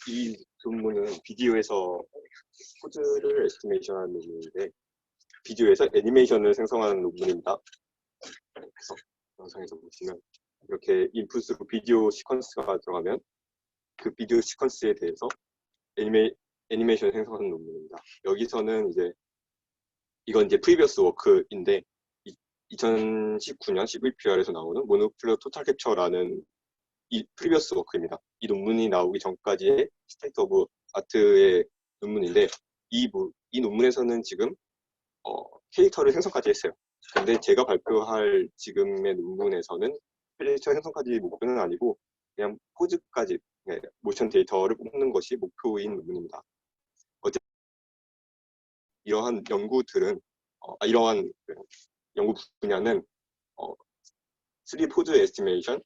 이 논문은 비디오에서 포즈를 에스티메이션하는 논문인데 비디오에서 애니메이션을 생성하는 논문입니다. 그래서 영상에서 보시면 이렇게 인풋으로 비디오 시퀀스가 들어가면 그 비디오 시퀀스에 대해서 애니메이션을 생성하는 논문입니다. 여기서는 이제 이건 이제 프리비어스 워크인데 2019년 CVPR에서 나오는 모노큘러 토탈 캡처라는 이 프리비어스 워크입니다. 이 논문이 나오기 전까지의 스테이트 오브 아트의 논문인데 이 논문에서는 지금 캐릭터를 생성까지 했어요. 근데 제가 발표할 지금의 논문에서는 캐릭터 생성까지 목표는 아니고 그냥 포즈까지 모션 데이터를 뽑는 것이 목표인 논문입니다. 이러한 연구들은 이러한 연구 분야는 3D 포즈 에스티메이션,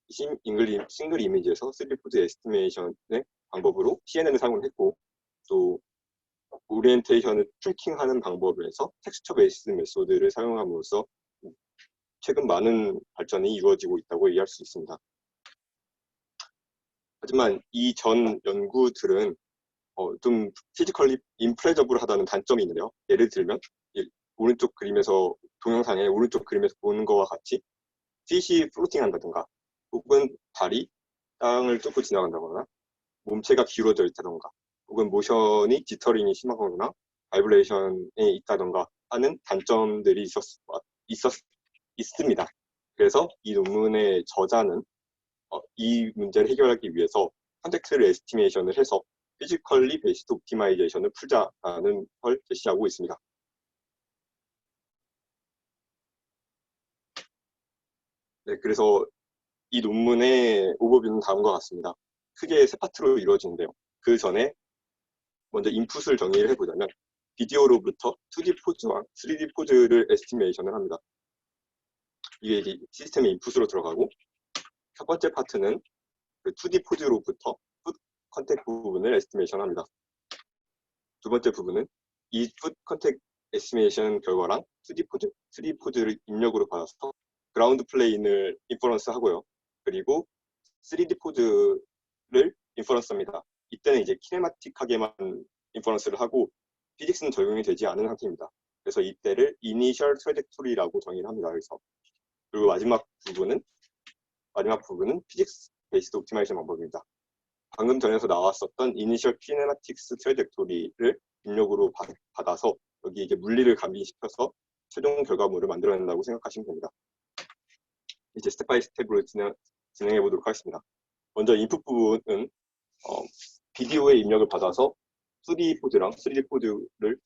싱글 이미지에서 3D 포즈 에스티메이션의 방법으로 CNN을 사용을 했고 또 오리엔테이션을 트래킹하는 방법에서 텍스처 베이스 메소드를 사용함으로써 최근 많은 발전이 이루어지고 있다고 이해할 수 있습니다. 하지만 이 전 연구들은 좀 피지컬리 인플레저블하다는 단점이 있는데요. 예를 들면 오른쪽 그림에서 동영상의 오른쪽 그림에서 보는 것과 같이 핏이 플로팅한다든가 혹은 발이 땅을 뚫고 지나간다거나 몸체가 기울어져 있다던가 혹은 모션이 지터링이 심하거나 바이브레이션이 있다던가 하는 단점들이 있습니다. 그래서 이 논문의 저자는 이 문제를 해결하기 위해서 컨텍스트 에스티메이션을 해서 피지컬리 베이스드 옵티마이제이션을 풀자라는 걸 제시하고 있습니다. 네, 그래서 이 논문의 오버뷰는 다음과 같습니다. 크게 세 파트로 이루어지는데요. 그 전에 먼저 인풋을 정의를 해보자면 비디오로부터 2D 포즈와 3D 포즈를 에스티메이션을 합니다. 이게 시스템의 인풋으로 들어가고 첫 번째 파트는 그 2D 포즈로부터 풋 컨택 부분을 에스티메이션 합니다. 두 번째 부분은 이 풋 컨택 에스티메이션 결과랑 2D 포즈, 3D 포즈를 입력으로 받아서 그라운드 플레인을 인퍼런스 하고요. 그리고 3D 포즈를 인퍼런스 합니다. 이때는 이제 키네마틱하게만 인퍼런스를 하고 피직스는 적용이 되지 않은 상태입니다. 그래서 이때를 이니셜 트래젝토리라고 정의를 합니다. 그리고 마지막 부분은 피직스 베이스드 옵티마이제이션 방법입니다. 방금 전에서 나왔었던 이니셜 키네마틱스 트래젝토리를 입력으로 받아서 여기 이제 물리를 감인시켜서 최종 결과물을 만들어낸다고 생각하시면 됩니다. 이제 스텝 바이 스텝으로 진행해 보도록 하겠습니다. 먼저 인풋 부분은 비디오의 입력을 받아서 2D 포즈랑 3D 포즈를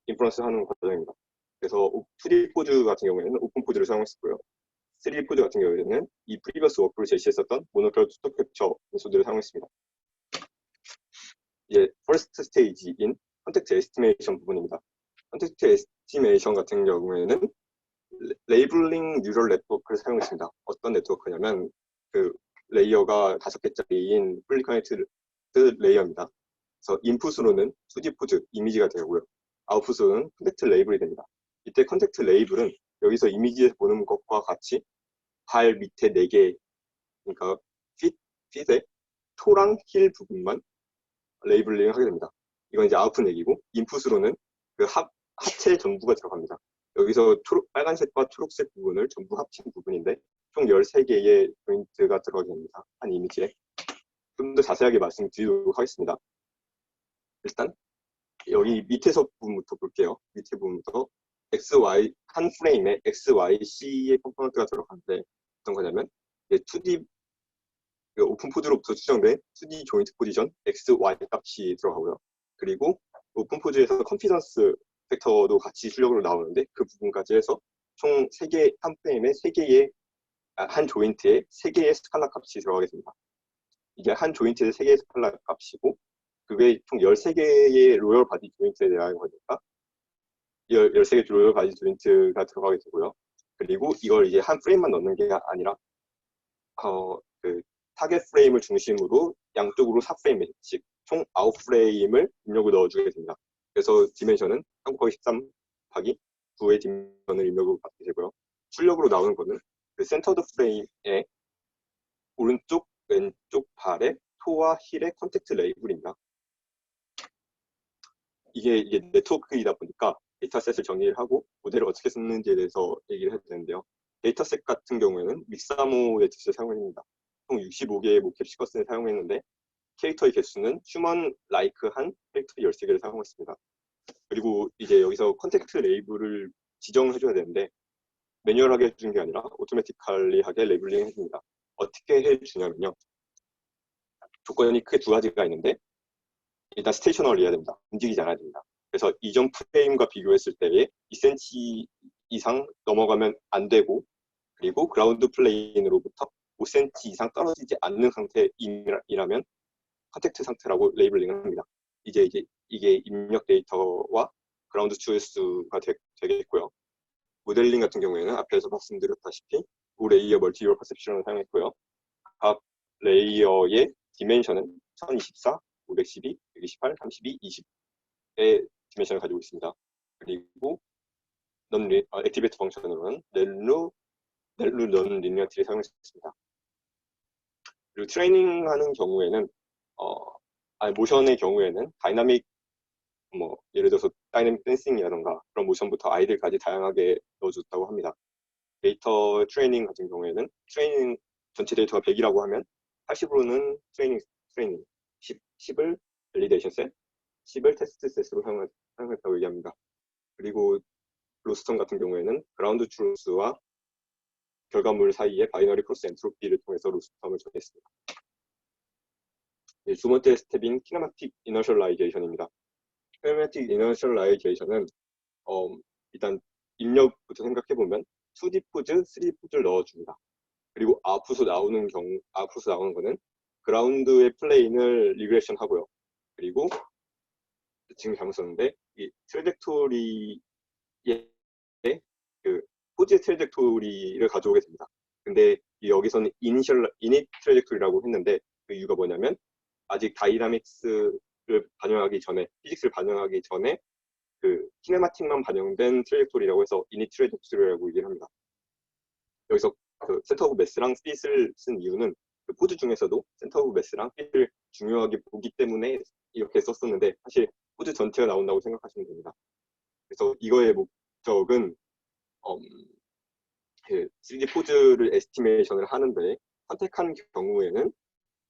인퍼런스 하는 과정입니다. 그래서 2D 포즈 같은 경우에는 오픈 포즈를 사용했었고요. 3D 포즈 같은 경우에는 이 프리비어스 워크를 제시했었던 모노큘러 투톱 캡처 메소드를 사용했습니다. 이제 퍼스트 스테이지인 컨텍스트 에스티메이션 부분입니다. 컨텍스트 에스티메이션 같은 경우에는 레이블링 뉴럴 네트워크를 사용했습니다. 어떤 네트워크냐면 그 레이어가 5개짜리인 풀리 커넥티드 레이어입니다. 그래서 인풋으로는 2D 포즈 이미지가 되고요. 아웃풋으로는 컨텍스트 레이블이 됩니다. 이때 컨텍스트 레이블은 여기서 이미지에서 보는 것과 같이 발 밑에 4개, 그러니까 핏의 토랑 힐 부분만 레이블링을 하게 됩니다. 이건 이제 아웃풋 얘기고, 인풋으로는 그 하체 전부가 들어갑니다. 여기서 빨간색과 초록색 부분을 전부 합친 부분인데 총 13개의 조인트가 들어가게 됩니다. 한 이미지에. 좀 더 자세하게 말씀드리도록 하겠습니다. 일단 여기 밑에서 부분부터 볼게요. 밑에 부분부터 XY 한 프레임에 XYC의 컴포넌트가 들어가는데 어떤 거냐면 2D 오픈 포즈로부터 추정된 2D 조인트 포지션 XY 값이 들어가고요. 그리고 오픈 포즈에서 컨피던스 팩터도 같이 출력으로 나오는데 그 부분까지 해서 총 3개, 한 프레임에 3개의 한 조인트에 3개의 스칼라 값이 들어가게 됩니다. 이게 한 조인트에 3개의 스칼라 값이고 그 외에 총 13개의 로열 바디 조인트에 대한 거니까 13개 로열 바디 조인트가 들어가게 되고요. 그리고 이걸 이제 한 프레임만 넣는 게 아니라 그 타겟 프레임을 중심으로 양쪽으로 4프레임씩 총 9프레임을 입력을 넣어주게 됩니다. 그래서 디멘션은 3곱하기 9의 디멘션을 입력으로 받게 되고요. 출력으로 나오는 거는 그 센터드 프레임의 오른쪽, 왼쪽 발의 토와 힐의 컨택트 레이블입니다. 이게 네트워크이다 보니까 데이터셋을 정의를 하고 모델을 어떻게 쓰는지에 대해서 얘기를 해도 되는데요. 데이터셋 같은 경우에는 믹사모 네트셋을 사용합니다. 총 65개의 모캡 시퀀스를 사용했는데 캐릭터의 개수는 휴먼 라이크한 캐릭터 13개를 사용했습니다. 그리고 이제 여기서 컨택트 레이블을 지정을 해줘야 되는데 매뉴얼하게 해주는 게 아니라 오토매티컬리하게 레이블링 해줍니다. 어떻게 해주냐면요. 조건이 크게 두 가지가 있는데 일단 스테이셔널리해야 됩니다. 움직이지 않아야 됩니다. 그래서 이전 프레임과 비교했을 때에 2cm 이상 넘어가면 안 되고 그리고 그라운드 플레인으로부터 5cm 이상 떨어지지 않는 상태이라면 컨택트 상태라고 레이블링을 합니다. 이제 이게 입력 데이터와 그라운드 트루스가 되겠고요. 모델링 같은 경우에는 앞에서 말씀드렸다시피 5레이어 멀티리얼 퍼셉션을 사용했고요. 각 레이어의 디멘션은 1024, 512, 128, 32, 20의 디멘션을 가지고 있습니다. 그리고 액티베이트 펑션으로는 넬루 넌 리니어티를 사용했습니다. 그리고 트레이닝하는 경우에는 모션의 경우에는 다이나믹 예를 들어서 다이나믹 댄싱이라던가 그런 모션부터 아이들까지 다양하게 넣어줬다고 합니다. 데이터 트레이닝 같은 경우에는 트레이닝 전체 데이터가 100이라고 하면 80으로는 트레이닝 10을 밸리데이션 셋, 10을 테스트 셋으로 사용했다고 얘기합니다. 그리고 로스텀 같은 경우에는 그라운드 트루스와 결과물 사이의 바이너리 크로스 엔트로피를 통해서 로스텀을 정했습니다. 두 번째 스텝인 키네마틱 이너셜라이제이션입니다. 키네마틱 이너셜라이제이션은 일단 입력부터 생각해보면 2D 포즈, 3D 포즈를 넣어줍니다. 그리고 아웃풋으로 나오는 거는 그라운드의 플레인을 리그레션 하고요. 그리고 지금 잘못 썼는데 이 트레젝토리의 그 포즈 트레젝토리를 가져오게 됩니다. 근데 여기서는 이닛 트레젝토리라고 했는데 그 이유가 뭐냐면 아직 다이나믹스를 반영하기 전에 피직스를 반영하기 전에 그 키네마틱만 반영된 트레젝토리라고 해서 이닛 트레젝토리라고 얘기를 합니다. 여기서 그 센터 오브 매스랑 스핏을 쓴 이유는 그 포즈 중에서도 센터 오브 매스랑 스핏을 중요하게 보기 때문에 이렇게 썼었는데 사실 포즈 전체가 나온다고 생각하시면 됩니다. 그래서 이거의 목적은 그 3D 포즈를 에스티메이션을 하는데 선택한 경우에는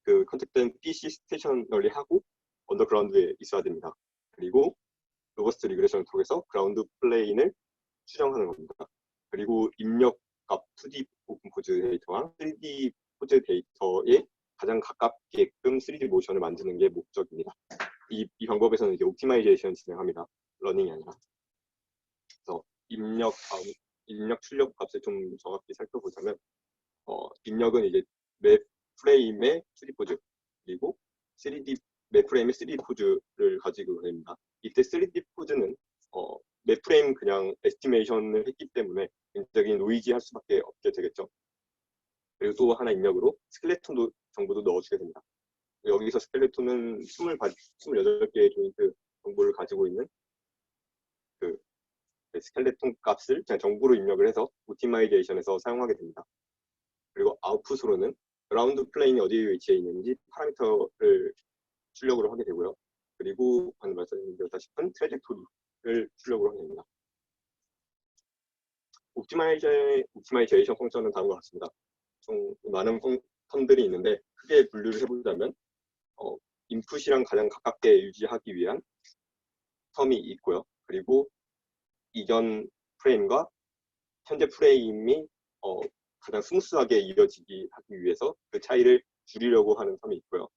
그 컨택된 PC 스테이셔널리 하고 언더그라운드에 있어야 됩니다. 그리고 로버스트 리그레션을 통해서 그라운드 플레인을 추정하는 겁니다. 그리고 입력값 2D 오픈 포즈 데이터와 3D 포즈 데이터에 가장 가깝게끔 3D 모션을 만드는 게 목적입니다. 이 방법에서는 이제 옵티마이제이션 진행합니다. 러닝이 아니라. 그래서 입력 출력 값을 좀 정확히 살펴보자면 입력은 이제 매 프레임의 3D 포즈 그리고 3D 매 프레임의 3D 포즈를 가지고 됩니다. 이때 3D 포즈는 매 프레임 그냥 에스티메이션을 했기 때문에 굉장히 노이지할 수밖에 없게 되겠죠. 그리고 또 하나 입력으로 스켈레톤 정보도 넣어주게 됩니다. 여기서 스켈레톤은 28개의 조인트 정보를 가지고 있는 그 스켈레톤 값을 그냥 정보로 입력을 해서 오티마이제이션에서 사용하게 됩니다. 그리고 아웃풋으로는 그라운드 플레인이 어디에 위치해 있는지 파라미터를 출력으로 하게 되고요. 그리고 방금 말씀드렸다시피 트레젝토리를 출력으로 하게 됩니다. 옵티마이제이션 펑션은 다음과 같습니다. 좀 많은 텀들이 있는데 크게 분류를 해보자면 인풋이랑 가장 가깝게 유지하기 위한 텀이 있고요. 그리고 이전 프레임과 현재 프레임이 가장 스무스하게 이어지기 하기 위해서 그 차이를 줄이려고 하는 텀이 있고요.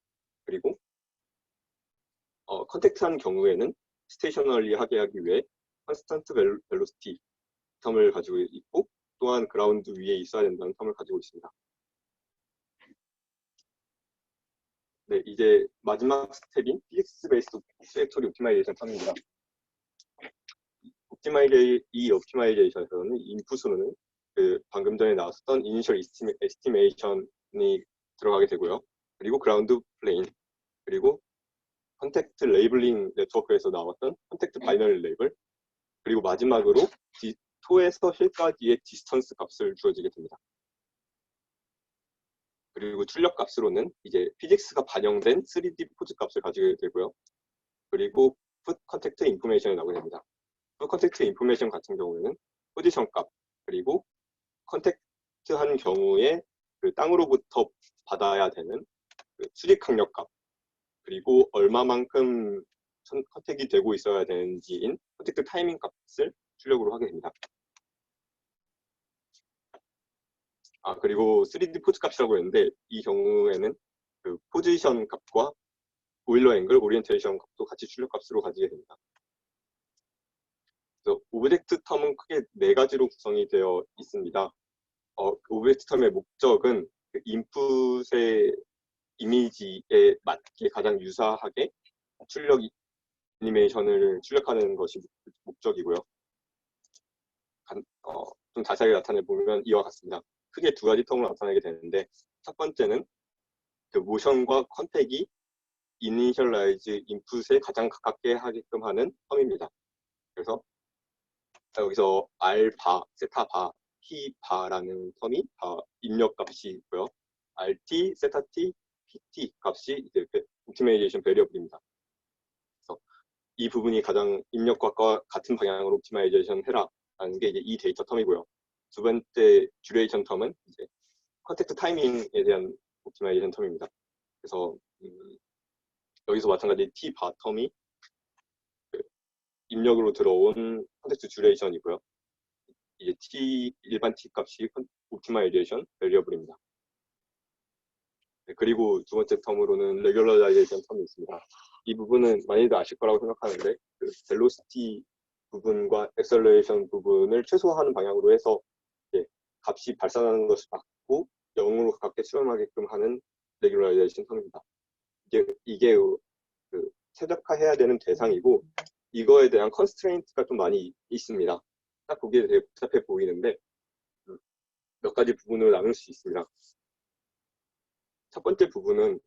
그리고 컨택트한 경우에는 스테이셔널리하게 하기 위해 컨스턴트 벨로시티 텀을 가지고 있고 또한 그라운드 위에 있어야 된다는 텀을 가지고 있습니다. 네, 이제 마지막 스텝인 피직스 베이스드 트레젝토리 옵티마이제이션 텀입니다. 이 옵티마이제이션에서는 인풋으로는 그 방금 전에 나왔었던 이니셜 에스티메이션이 들어가게 되고요. 그리고 그라운드 플레인, 그리고 컨택트 레이블링 네트워크에서 나왔던 컨택트 바이너리 레이블, 그리고 마지막으로 토에서 힐까지의 디스턴스 값을 주어지게 됩니다. 그리고 출력 값으로는 이제 피직스가 반영된 3D 포즈 값을 가지게 되고요. 그리고 풋 컨택트 인포메이션이 나오게 됩니다. 풋 컨택트 인포메이션 같은 경우에는 포지션 값, 그리고 컨택트한 경우에 그 땅으로부터 받아야 되는 그 수직 강력 값, 그리고 얼마만큼 컨택이 되고 있어야 되는지인 컨택트 타이밍 값을 출력으로 하게 됩니다. 그리고 3D 포즈 값이라고 했는데 이 경우에는 그 포지션 값과 보일러 앵글, 오리엔테이션 값도 같이 출력 값으로 가지게 됩니다. 그래서 오브젝트 텀은 크게 네 가지로 구성이 되어 있습니다. 오브젝트 텀의 목적은 그 인풋의 이미지에 맞게 가장 유사하게 출력 애니메이션을 출력하는 것이 목적이고요. 좀 자세하게 나타내보면 이와 같습니다. 크게 두 가지 텀으로 나타내게 되는데, 첫 번째는 그 모션과 컨택이 이니셜라이즈 인풋에 가장 가깝게 하게끔 하는 텀입니다. 그래서 여기서 알바, 세타바, T바라는 텀이 입력값이 있고요. RT, 세타T, PT 값이 이제 옵티마이제이션 베리어블입니다. 그래서 이 부분이 가장 입력값과 같은 방향으로 옵티마이제이션 해라라는 게 이제 이 데이터 텀이고요. 두 번째 듀레이션 텀은 이제 컨택트 타이밍에 대한 옵티마이제이션 텀입니다. 그래서 여기서 마찬가지 T바 텀이 입력으로 들어온 컨텍스트 듀레이션이고요. 이제 일반 T 값이 옵티마이제이션 베리어블입니다. 네, 그리고 두 번째 텀으로는 레귤러라이제이션 텀이 있습니다. 이 부분은 많이들 아실 거라고 생각하는데 그 벨로시티 부분과 엑셀러레이션 부분을 최소화하는 방향으로 해서 값이 발산하는 것을 막고 0으로 가깝게 수렴하게끔 하는 레귤러라이제이션 텀입니다. 이게 그 최적화해야 되는 대상이고 이거에 대한 컨스트레인트가 좀 많이 있습니다. 딱 보기에 되게 복잡해 보이는데 몇 가지 부분으로 나눌 수 있습니다. 첫 번째 부분은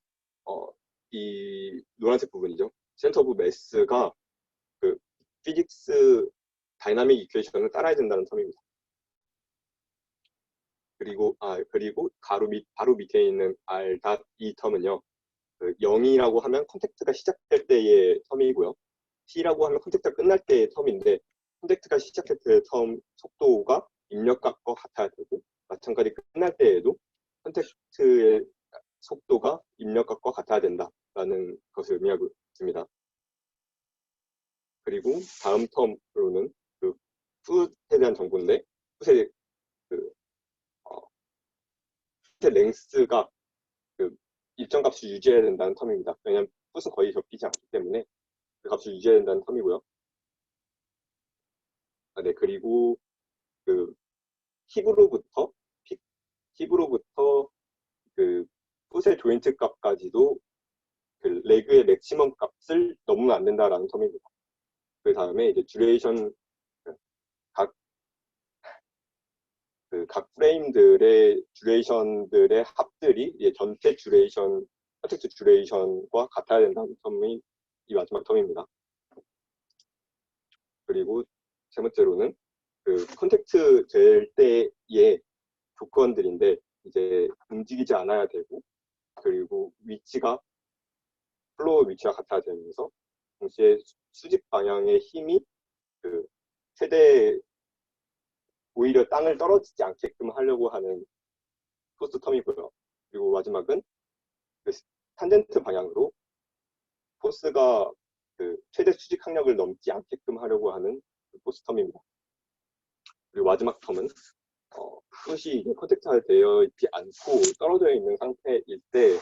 이 노란색 부분이죠. 센터 오브 매스가 그 피직스 다이나믹 이퀘이션을 따라야 된다는 텀입니다. 그리고 바로 밑에 있는 R.이 텀은요. 그 0이라고 하면 컨택트가 시작될 때의 텀이고요. T라고 하면 컨택트가 끝날 때의 텀인데 컨택트가 시작할 때의 텀 속도가 입력값과 같아야 되고 마찬가지 끝날 때에도 컨택트의 속도가 입력값과 같아야 된다라는 것을 의미하고 있습니다. 그리고 다음 텀으로는 그 풋에 대한 정보인데 풋의 랭스가 그 일정 값을 유지해야 된다는 텀입니다. 왜냐하면 풋은 거의 접히지 않기 때문에 그 값을 유지해야 된다는 텀이고요. 네, 그리고 그 힙으로부터 그 풋의 조인트 값까지도 그 레그의 맥시멈 값을 넘으면 안 된다라는 텀입니다. 그 다음에 이제 듀레이션 각 프레임들의 듀레이션들의 합들이 이제 전체 듀레이션, 컨텍스트 듀레이션과 같아야 된다는 텀이 이 마지막 텀입니다. 그리고 세 번째로는 그 컨택트 될 때의 조건들인데 이제 움직이지 않아야 되고 그리고 플로어 위치가 같아야 되면서 동시에 수직 방향의 힘이 그 최대 오히려 땅을 떨어지지 않게끔 하려고 하는 포스 텀이고요. 그리고 마지막은 그 탄젠트 방향으로 포스가 그 최대 수직 항력을 넘지 않게끔 하려고 하는 그 포스 텀입니다. 그리고 마지막 텀은 풋이 컨택트가 되어 있지 않고 떨어져 있는 상태일 때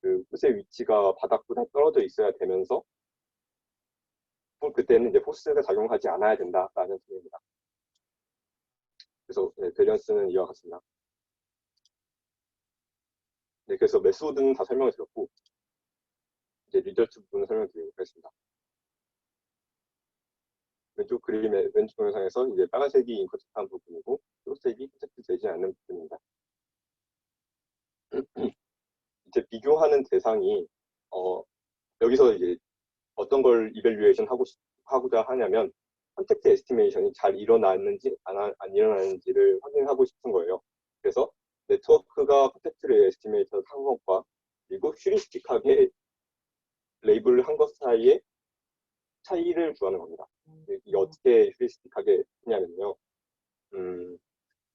그 풋의 위치가 바닥보다 떨어져 있어야 되면서 그때는 이제 포스가 작용하지 않아야 된다라는 점입니다. 그래서 밸런스는 이와 같습니다. 네, 그래서 메소드는 다 설명을 드렸고 이제 리저트 부분을 설명드리도록 하겠습니다. 왼쪽 그림의 왼쪽 동영상에서 이제 빨간색이 인커텍트한 부분이고 초록색이 컨택트 되지 않는 부분입니다. 비교하는 대상이 여기서 이제 어떤 걸 이밸류에이션 하고자 하냐면 컨택트 에스티메이션이 잘 일어나는지 안 일어나는지를 확인하고 싶은 거예요. 그래서 네트워크가 컨택트를 에스티메이터 한 것과 그리고 휴리스틱하게 레이블을 한 것 사이에 차이를 구하는 겁니다. 이게 어떻게 휴리스틱하게 했냐면요.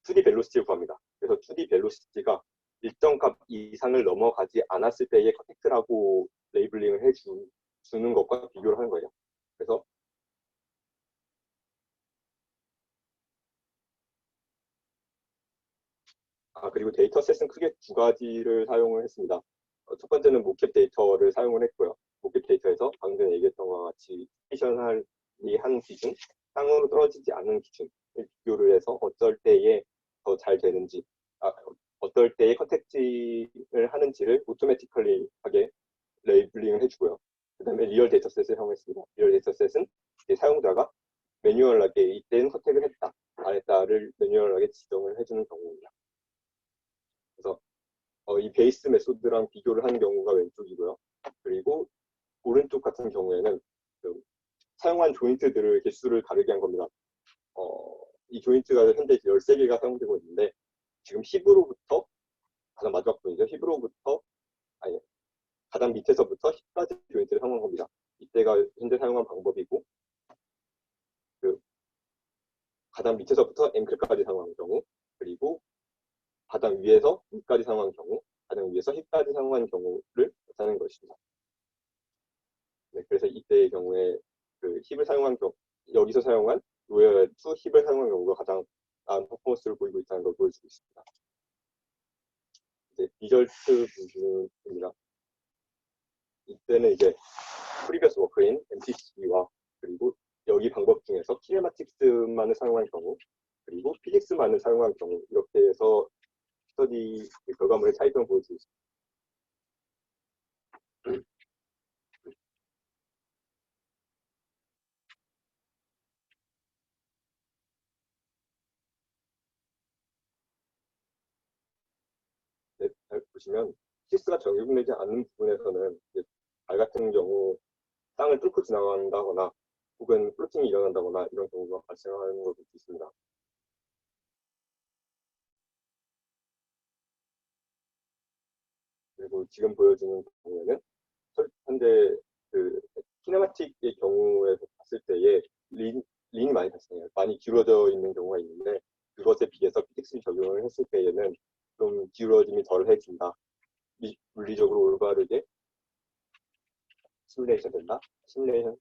2D 벨로시티를 구합니다. 그래서 2D 벨로시티가 일정 값 이상을 넘어가지 않았을 때의 컨택트라고 레이블링을 해주는 것과 비교를 하는 거예요. 그래서 그리고 데이터셋은 크게 두 가지를 사용을 했습니다. 첫 번째는 모캡 데이터를 사용을 했고요. 모캡 데이터에서 방금 전에 얘기했던 것과 같이 스페이션이 한 기준, 땅으로 떨어지지 않는 기준을 비교를 해서 어쩔 때에 더 잘 되는지, 어떨 때에 컨택팅을 하는지를 오토매티컬리 하게 레이블링을 해주고요. 그 다음에 리얼 데이터셋을 사용했습니다. 리얼 데이터셋은 사용자가 매뉴얼하게 이때는 선택을 했다, 안 했다를 매뉴얼하게 지정을 해주는 경우입니다. 그래서 이 베이스 메소드랑 비교를 하는 경우가 왼쪽이고요. 그리고 오른쪽 같은 경우에는 그 사용한 조인트들을 개수를 다르게 한 겁니다. 이 조인트가 현재 13개가 사용되고 있는데 지금 힙으로부터 가장 마지막 부분이죠. 힙으로부터 아니 가장 밑에서부터 힙까지 조인트를 사용한 겁니다. 이때가 현재 사용한 방법이고 그 가장 밑에서부터 앵클까지 사용한 경우 그리고 가장 위에서 위까지 사용한 경우 가장 위에서 힙까지 사용한 경우를 나타내는 것입니다. 네, 그래서 이때의 경우에 그 힙을 사용한 경우 여기서 사용한 로열 2 힙을 사용한 경우가 가장 나은 퍼포먼스를 보이고 있다는 걸 보여주고 있습니다. 이제 리절트 부분입니다. 이때는 이제 프리비어스 워크인 MTC와 그리고 여기 방법 중에서 키네마틱스만을 사용한 경우 그리고 피직스만을 사용한 경우 이렇게 해서 스터디 결과물의 차이점을 보여주고 있습니다. 네, 잘 보시면 피직스가 적용되지 않는 부분에서는 발 같은 경우 땅을 뚫고 지나간다거나 혹은 플로팅이 일어난다거나 이런 경우가 발생하는 걸 볼 수 있습니다. 그리고 지금 보여주는 경우에는 현재 그 키네마틱의 경우에서 봤을 때에 린이 많이 발생해요. 많이 기울어져 있는 경우가 있는데 그것에 비해서 피직스 적용을 했을 때에는 좀 기울어짐이 덜해진다. 물리적으로 올바르게 시뮬레이션 된다. 시뮬레이션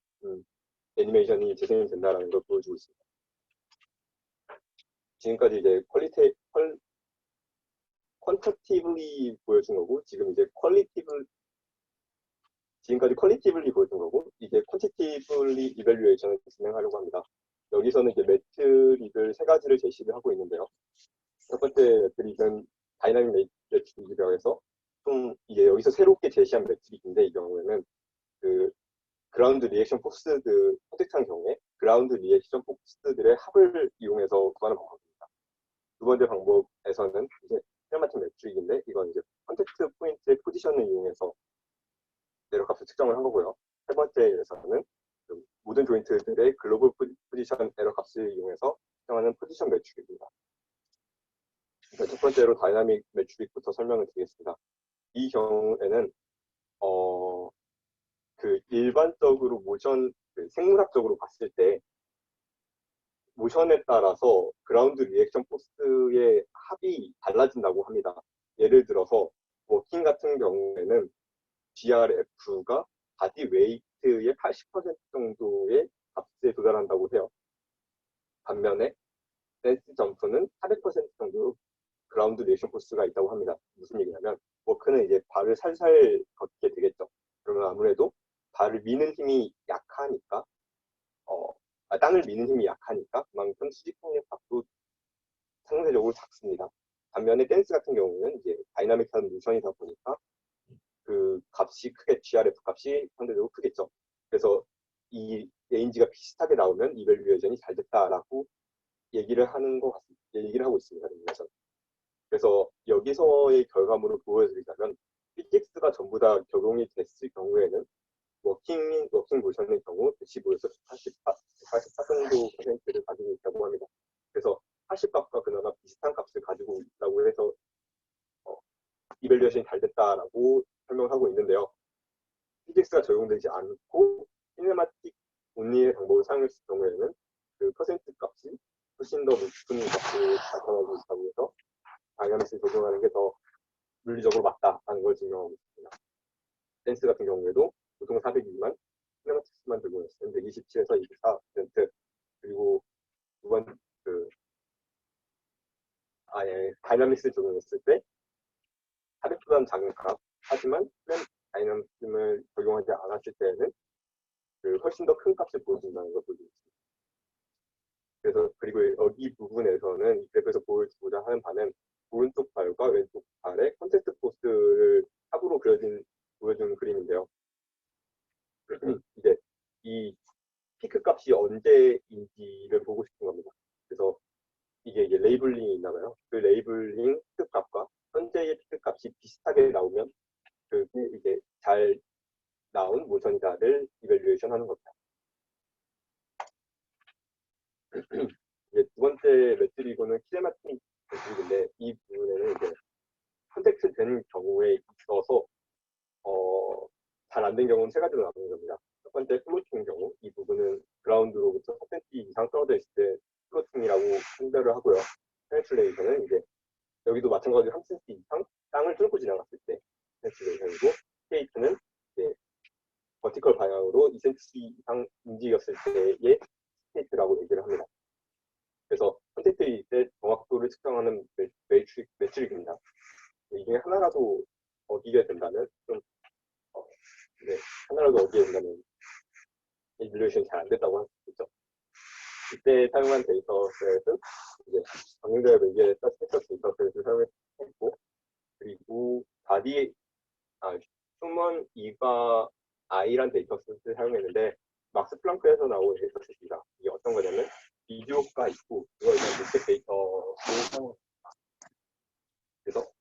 애니메이션이 재생이 된다라는 걸 보여주고 있습니다. 지금까지 이제 퀀터티블리 보여준 거고 지금 이제 지금까지 퀄리티블리 보여준 거고 이제 퀀티티블리 이밸류에이션을 진행하려고 합니다. 여기서는 이제 매트릭을 세 가지를 제시를 하고 있는데요. 첫 번째 매트릭은 다이나믹 매트릭이라고 해서 좀 이게 여기서 새롭게 제시한 매트릭인데 이 경우에는 그 그라운드 리액션 포스드 선택한 경우에 그라운드 리액션 포스들의 합을 이용해서 구하는 방법입니다. 두 번째 방법에서는 이제 시네마틱 매트릭인데 이건 이제 컨택트 포인트의 포지션을 이용해서 에러값을 측정을 한 거고요. 세 번째에서는 그 모든 조인트들의 글로벌 포지션 에러값을 이용해서 측정하는 포지션 매트릭입니다. 첫 번째로 다이나믹 매트릭부터 설명을 드리겠습니다. 이 경우에는 그 일반적으로 생물학적으로 봤을 때 모션에 따라서 그라운드 리액션 포스의 합이 달라진다고 합니다. 예를 들어서 워킹 같은 경우에는 GRF가 바디 웨이트의 80% 정도의 값에 도달한다고 해요. 반면에 댄스 점프는 400% 정도 그라운드 리액션 포스가 있다고 합니다. 무슨 얘기냐면 워크는 이제 발을 살살 걷게 되겠죠. 그러면 아무래도 발을 미는 힘이 약하니까 땅을 미는 힘이 약하니까 그만큼 수직폭력 값도 상대적으로 작습니다. 반면에 댄스 같은 경우는 이제 다이나믹한 모션이다 보니까 그 값이 크게 GRF 값이 상대적으로 크겠죠. 그래서 이 레인지가 비슷하게 나오면 이밸류에이션이 잘 됐다라고 얘기를 하고 있습니다. 그래서 여기서의 결과물을 보여드리자면 피직스가 전부 다 적용이 됐을 경우에는 워킹 모션의 경우 115에서 44 정도 퍼센트를 가지고 있다고 합니다. 그래서 80값과 그나마 비슷한 값을 가지고 있다고 해서 이밸류에이션이 잘 됐다라고 설명하고 있는데요. PGX가 적용되지 않고 시네마틱 온리의 방법을 사용했을 경우에는 그 퍼센트 값이 훨씬 더 높은 값을 나타나고 있다고 해서 다이나믹스를 적용하는 게 더 물리적으로 맞다라는 걸 증명하고 있습니다. 댄스 같은 경우에도 보통 402만 시네마틱스만 적용했을 때 127에서 24%, 그리고 두번 다이나믹스를 적용했을 때 400보다는 작은 값, 하지만 다이나믹스를 적용하지 않았을 때에는 훨씬 더 큰 값을 보여준다는 걸 보여주고 있습니다. 그래서 그리고 여기 부분에서는 이 그래프에서 보여주고자 하는 바는 오른쪽 발과 왼쪽 발의 컨텍스트 포스를 합으로 보여준 그림인데요. 이제 이 피크 값이 언제인지를 보고 싶은 겁니다. 그래서 이게 레이블링이 있나봐요. 그 레이블링 피크 값과 현재의 피크 값이 비슷하게 나오면 그게 이제 잘 나온 모션이다를 이밸류에이션 하는 겁니다. 이제 두 번째 매트릭은 키네마틱 매트릭인데, 이 부분에는 이제 컨텍스트 된 경우에 있어서 잘 안 된 경우는 세 가지로 나누는 겁니다. 첫 번째 플로팅 경우, 이 부분은 그라운드로부터 4cm 이상 떨어져 있을 때 플로팅이라고 판별을 하고요. 페네트레이션은 이제 여기도 마찬가지로 3cm 이상 땅을 뚫고 지나갔을 때 페네트레이션이고, 스테이트는 이제 버티컬 방향으로 2cm 이상 움직였을 때의 스테이트라고 얘기를 합니다. 그래서 컨택트일 때 정확도를 측정하는 매트릭입니다. 이 중에 하나라도 어기게 된다면 하나라도 어기게 된다면 이밸류에이션이 잘 안 됐다고 할 수 있죠. 이때 사용한 데이터셋은 이제 방금 전에 얘기했던 스펙터 데이터셋을 사용했고, 그리고 휴먼 이가 I란 데이터셋을 사용했는데 막스 플랑크에서 나온 데이터셋입니다. 이게 어떤 거냐면 비디오가 있고 그거에 대한 믹스 데이터를 사용합니다. 그래서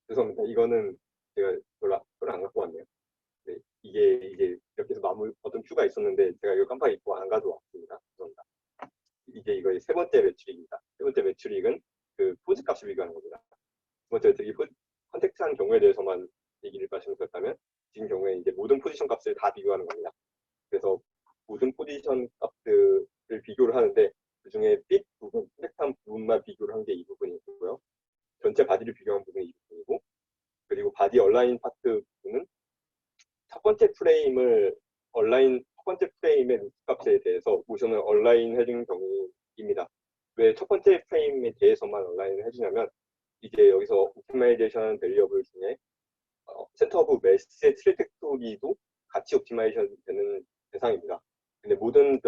죄송합니다. 이거는 제가 별로 안 갖고 왔네요. 네, 이게 이렇게 해서 어떤 큐가 있었는데 제가 이거 깜빡 잊고 안 가져왔습니다. 죄송합니다. 이게 이거의 세 번째 매트릭입니다. 세 번째 매트릭은 그 포즈 값을 비교하는 겁니다. 두 번째 매트릭이 컨택트한 경우에 대해서만 얘기를 말씀드렸다면, 지금 경우에 이제 모든 포지션 값을 다 비교하는 겁니다. 그래서 모든 포지션 값들을 비교를 하는데 그 중에 핏 부분, 컨택트한 부분만 비교를 한 게 이 부분이고요. 전체 바디를 비교한 부분이 이 부분이고, 그리고 바디 얼라인 파트 부분은 첫 번째 프레임의 루트 값에 대해서 모션을 얼라인 해준 경우입니다. 왜 첫 번째 프레임에 대해서만 얼라인을 해주냐면, 이제 여기서 옵티마이제이션 베리어블 중에 센터 오브 매스의 트레젝토리도 같이 옵티마이제이션 되는 대상입니다. 근데 모든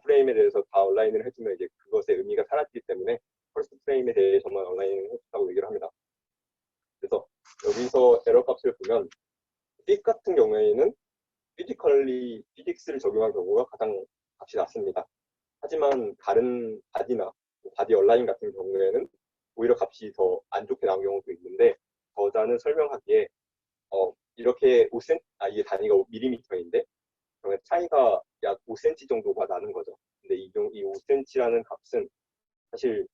프레임에 대해서 다 얼라인을 해주면 이제 그것의 의미가 사라지기 때문에 퍼스트 프레임에 대해서만 얼라인을 해준다고 얘기를 합니다. 그래서 여기서 에러 값을 보면 픽 같은 경우에는 피직스를 적용한 경우가 가장 값이 낮습니다. 하지만 다른 바디나 바디 얼라인 같은 경우에는 오히려 값이 더 안 좋게 나온 경우도 있는데, 저자는 설명하기에 이렇게 5cm, 이게 단위가 밀리미터인데 차이가 약 5cm 정도가 나는 거죠. 근데 이 5cm라는 값은 사실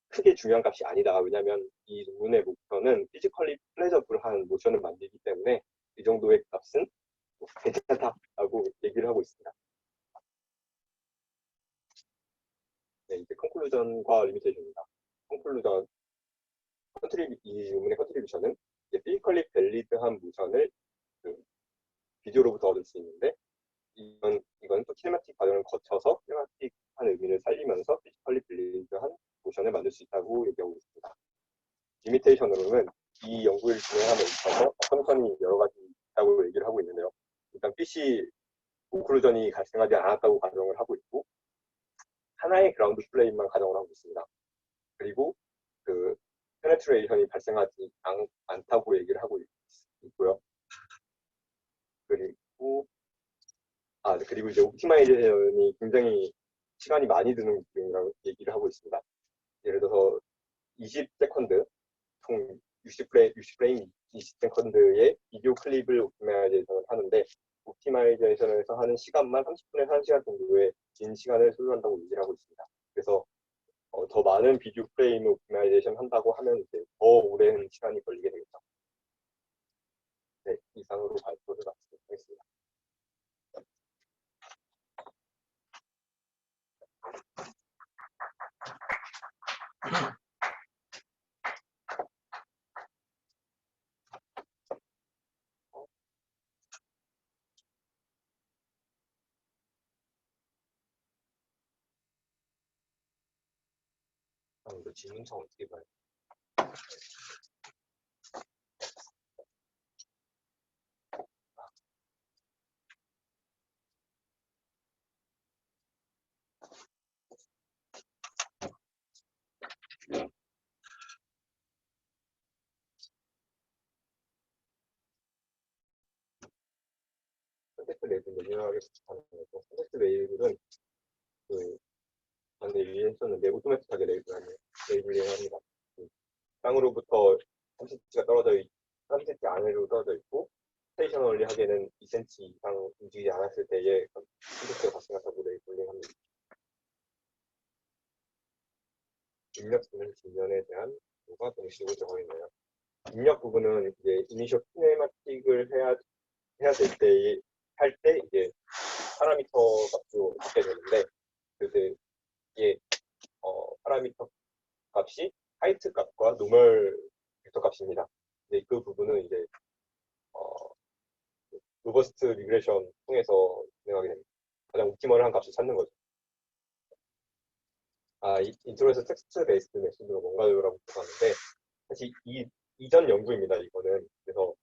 크게 중요한 값이 아니다. 왜냐하면 이 논문의 목표는 피지컬리 플레저블한 모션을 만들기 때문에 이 정도의 값은 괜찮다라고 얘기를 하고 있습니다. 네, 이제 컨클루전과 리미테이션입니다. 컨클루전, 이 논문의 컨트리뷰션은 피지컬리 밸리드한 모션을 비디오로부터 얻을 수 있는데, 이건 또 키네마틱 과정을 거쳐서 키네마틱한 의미를 살리면서 피지컬리 밸리드한 모션을 만들 수 있다고 얘기하고 있습니다. 리미테이션으로는 이 연구를 진행함에 있어서 어썸션이 여러 가지 있다고 얘기를 하고 있는데요. 일단 PC 오클루전이 발생하지 않았다고 가정을 하고 있고, 하나의 그라운드 플레인만 가정을 하고 있습니다. 그리고 페네트레이션이 발생하지 않다고 얘기를 하고 있고요. 그리고 이제 옵티마이제이션이 굉장히 시간이 많이 드는 부분이라고 얘기를 하고 있습니다. 예를 들어서 20세컨드, 총 60프레임 20세컨드의 비디오 클립을 옵티마이제이션을 하는데 옵티마이제이션에서 하는 시간만 30분에서 1시간 정도의 긴 시간을 소요한다고 얘기를 하고 있습니다. 그래서 더 많은 비디오 프레임 옵티마이제이션 한다고 하면 이제 더 오랜 시간이 걸리게 되겠죠. 네, 이상으로 발표를 마치도록 하겠습니다. 다음 질문창 어떻게 봐요? 컨택트 레이블 예민하게 부탁하는 거고, 컨택트 레이블은 그 반대 유엔서는 오토매틱하게 레이블링을 합니다. 땅으로부터 3cm가 떨어져 3cm 안으로 떨어져 있고 스테이셔널리하게는 2cm 이상 움직이지 않았을 때에 컨택트가 발생한다고 레이블링합니다. 입력 기능 진전에 대한 뭐가 공식으로 적어 있나요? 입력 부분은 이제 이니셜 키네마틱을 해야 될 때 할 때 이제 파라미터 값으로 받게 되는데 그때 이게 파라미터 값이 하이트 값과 노멀 벡터 값입니다. 이제 그 부분은 이제 로버스트 리그레션 통해서 진행하게 됩니다. 가장 옵티멀한 값을 찾는 거죠. 인트로에서 텍스트 베이스드 메소드가 뭔가요라고 물어봤는데 사실 이전 연구입니다. 이거는. 그래서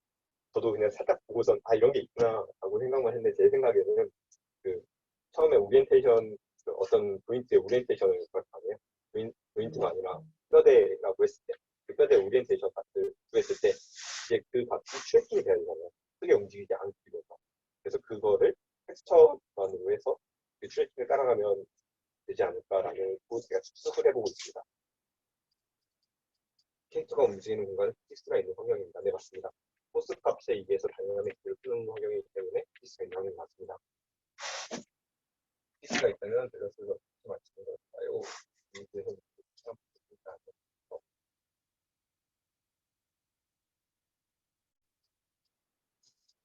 저도 그냥 살짝 보고선 이런 게 있구나 라고 생각만 했는데 제 생각에는 처음에 오리엔테이션 어떤 포인트의 오리엔테이션을 그렇다고요. 포인트가 아니라 뼈대라고 했을 때 그 뼈대 오리엔테이션 값을 구했을 때 이제 그 값이 트래킹이 돼야 되잖아요. 크게 움직이지 않기 위해서. 그래서 그거를 텍스처만으로 해서 그 트래킹을 따라가면 되지 않을까라는 거 제가 추측을 해보고 있습니다. 캐릭터가 움직이는 공간에 피직스가 있는 환경입니다. 네, 맞습니다. 포스 값에 의해서 다이나믹스를 푸는 환경이기 때문에 피직스가 있는 환경이 맞습니다. 피직스가 있다면 밸런스를 어떻게 맞추는 걸까요? 이에서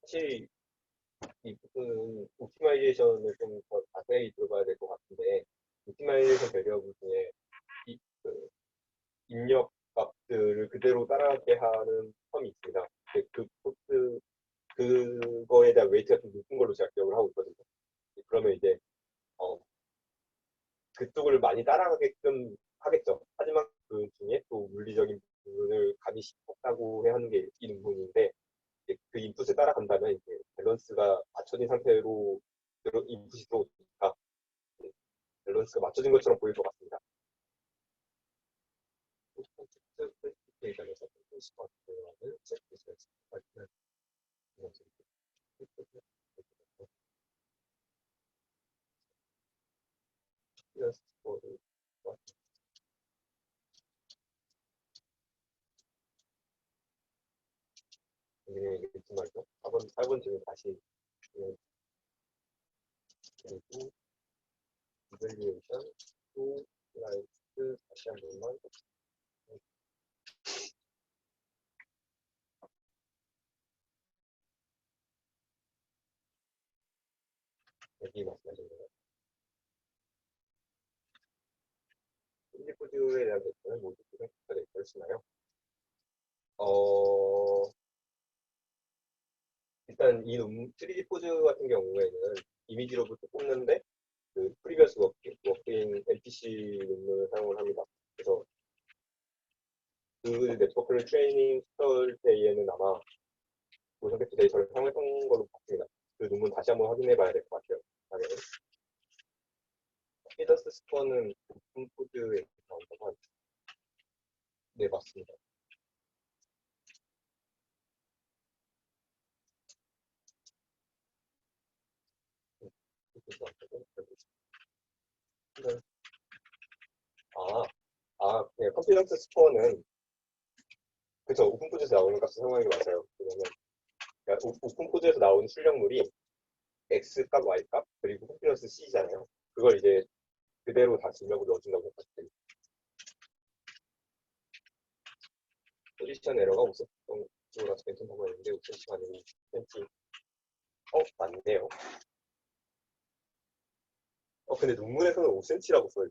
사실 이 부분은 옵티마이제이션을 좀 더 자세히 들어봐야 될 것 같은데 옵티마이제이션 배려부 중에 입력 값들을 그대로 따라가게 하는 텀이 있습니다. 그거에 대한 웨이트가 좀 높은 걸로 제가 기억을 하고 있거든요. 그러면 이제 그쪽을 많이 따라가게끔 하겠죠. 하지만 그 중에 또 물리적인 부분을 감이 쉽다고 하는 게 이 부분인데 그 인풋을 따라간다면 이제 밸런스가 맞춰진 상태로 인풋이 들어오니까 밸런스가 맞춰진 것처럼 보일 것 같습니다. 무슨 말이죠? 4번 질문 다시 그리고 이밸리에이션 또 슬라이드 다시 한 번만 여기 말씀하신 거예요. 인디포즈에 대한 데이터는 모두 컴퓨터 데이터를 쓰나요? 일단 이 3D 포즈 같은 경우에는 이미지로부터 뽑는데 그 프리비어스 워크인 LPC 논문을 사용을 합니다. 그래서 그 네트워크를 트레이닝 시킬 때에는 아마 모션 캡처 데이터를 사용했던 걸로 봤습니다. 그 논문 다시 한번 확인해 봐야 될 것 같아요. 당연히. 피더스 스코어는 오픈 포즈에 나온다고 하죠. 네, 맞습니다. 네, 컨피던스 스코어는 그쵸, 오픈포즈에서 나오는 값을 사용하는 게 맞아요. 왜냐면 오픈포즈에서 나오는 출력물이 x값, y값, 그리고 플러스 c잖아요. 그걸 이제 그대로 다시 입력을 넣어준다고 생각하시면 됩니다. 포지션 에러가 5cm 쪽으로 괜찮다고 했는데 5cm가 아니고 10cm. 맞네요. 근데 논문에서는 5cm라고 써있어요.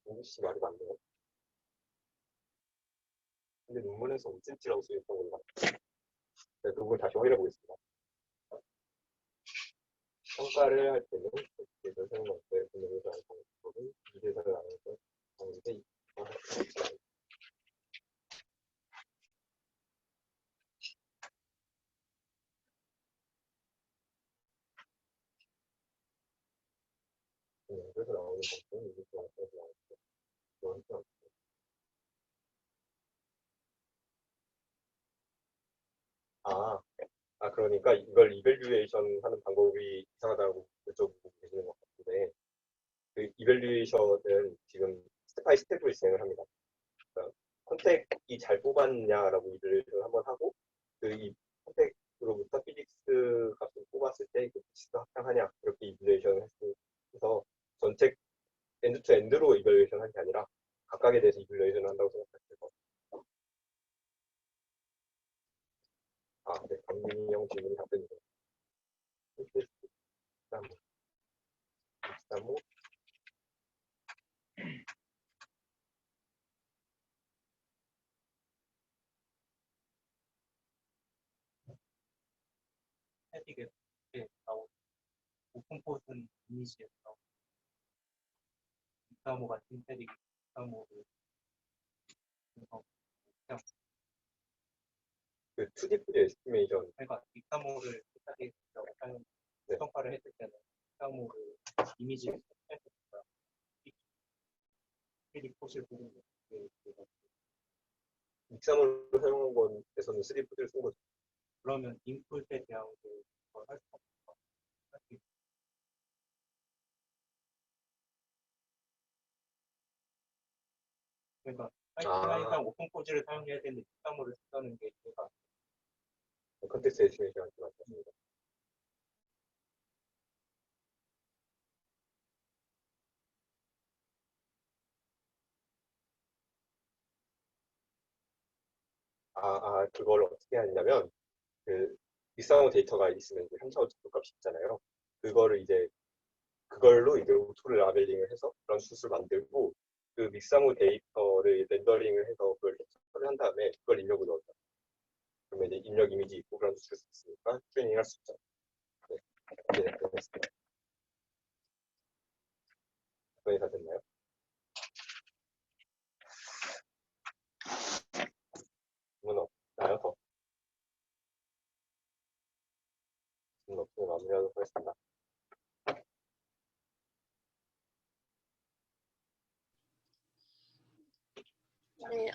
인규씨 말이 맞네요. 근데 논문에서 5cm라고 써있던 걸로 같아요. 그걸 다시 확인해 보겠습니다. 평가를 할 때는 계절 사용할 때 분명히서 알 방법은 이대사를 나눠서 방법에 그래서 나오는 방법은 이대사를 나눠서 그러니까 이걸 이밸류에이션 하는 방법이 이상하다고 여쭤보고 계시는 것 같은데, 그 이밸류에이션은 지금 스텝 바이 스텝으로 진행을 합니다. 그러니까 컨택이 잘 뽑았냐라고 이밸류에이션을 한번 하고, 이 컨택으로부터 피직스 값을 뽑았을 때 그 피직스가 합당하냐, 이렇게 이밸류에이션을 해서 전체 엔드 투 엔드로 이밸류에이션 하는 게 아니라 각각에 대해서 이밸류에이션을 한다고 생각하시면 돼요. 네, 강민영 질문이 답변이네요. 3호 헤딩에 나오고 오픈 포스는 이니시에서 235 같은 헤딩 235를 그 2D 프리 에스티메이션 그러니까 235를 사용 평가를 했을 때는 235를 이미지에서 했었어요. 3D 포스를 보는 게 235를 사용한 건에서는 3D 푸드를 쓴 거죠. 그러면 인풋에 대한 걸 할 수 없어. 그러니까 항상 오픈 포즈를 사용해야 되는데 235를 쓴다는 게 이해가 컨텍스트 에스티메이션 할때 맞습니다. 그걸 어떻게 하냐면, 그, 믹스하고 데이터가 있으면 이제 3차원 값이 있잖아요. 그걸로 이제 오토를 라벨링을 해서 그런 숫을 만들고, 그 믹스하고 데이터를 렌더링을 해서 그걸 해석을 한 다음에 그걸 입력을 넣었다. 그러면 이제 입력 이미지 있고 그런 숫을 쓸 수 있으니까 트레이닝 할 수 있죠. 네, 됐습니다. 답변이 다 됐나요? 질문 없나요? 질문 없으면 마무리하도록 하겠습니다. 네,